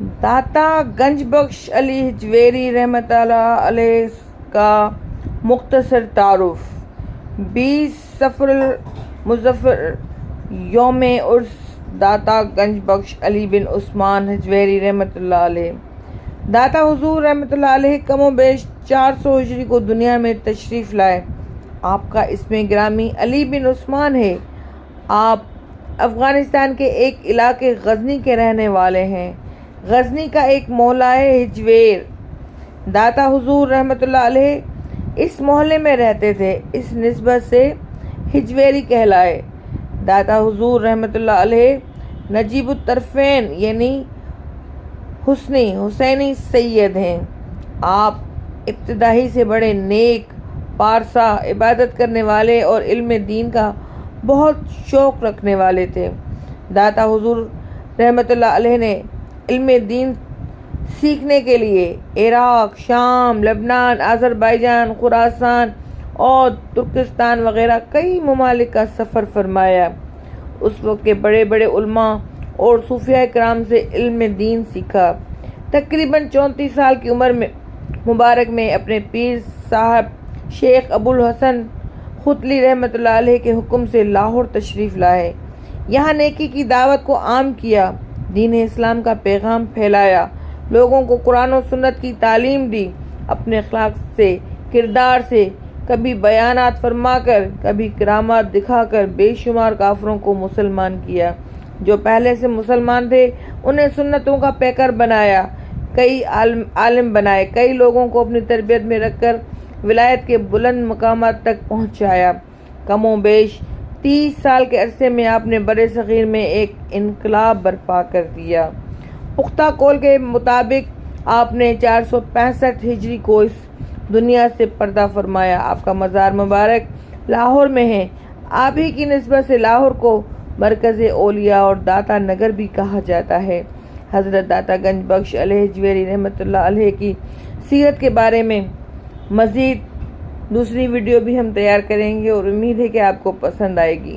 داتا گنج بخش علی ہجویری رحمۃ اللہ علیہ کا مختصر تعارف۔ 20 صفر المظفر یوم عرس داتا گنج بخش علی بن عثمان ہجویری رحمۃ اللہ علیہ۔ داتا حضور رحمۃ اللہ علیہ کم و بیش 400 ہجری کو دنیا میں تشریف لائے۔ آپ کا اسم گرامی علی بن عثمان ہے۔ آپ افغانستان کے ایک علاقے غزنی کے رہنے والے ہیں۔ غزنی کا ایک محلہ ہے ہجویر۔ داتا حضور رحمۃ اللہ علیہ اس محلے میں رہتے تھے، اس نسبت سے ہجویری کہلائے۔ داتا حضور رحمۃ اللہ علیہ نجیب الطرفین یعنی حسینی سید ہیں۔ آپ ابتدائی سے بڑے نیک، پارسا، عبادت کرنے والے اور علم دین کا بہت شوق رکھنے والے تھے۔ داتا حضور رحمۃ اللہ علیہ نے علم دین سیکھنے کے لیے عراق، شام، لبنان، آذربائیجان، خراسان اور ترکستان وغیرہ کئی ممالک کا سفر فرمایا۔ اس وقت کے بڑے بڑے علماء اور صوفیاء کرام سے علم دین سیکھا۔ تقریباً 34 سال کی عمر میں مبارک میں اپنے پیر صاحب شیخ ابو الحسن ختلی رحمۃ اللہ علیہ کے حکم سے لاہور تشریف لائے۔ یہاں نیکی کی دعوت کو عام کیا، دین اسلام کا پیغام پھیلایا، لوگوں کو قرآن و سنت کی تعلیم دی۔ اپنے اخلاق سے، کردار سے، کبھی بیانات فرما کر، کبھی کرامات دکھا کر بے شمار کافروں کو مسلمان کیا۔ جو پہلے سے مسلمان تھے انہیں سنتوں کا پیکر بنایا، کئی عالم بنائے، کئی لوگوں کو اپنی تربیت میں رکھ کر ولایت کے بلند مقامات تک پہنچایا۔ کم و بیش 30 سال کے عرصے میں آپ نے برِ صغیر میں ایک انقلاب برپا کر دیا۔ پختہ قول کے مطابق آپ نے 465 ہجری کو اس دنیا سے پردہ فرمایا۔ آپ کا مزار مبارک لاہور میں ہے۔ آپ ہی کی نسبت سے لاہور کو مرکز اولیاء اور داتا نگر بھی کہا جاتا ہے۔ حضرت داتا گنج بخش علی ہجویری رحمۃ اللہ علیہ کی سیرت کے بارے میں مزید دوسری ویڈیو بھی ہم تیار کریں گے اور امید ہے کہ آپ کو پسند آئے گی۔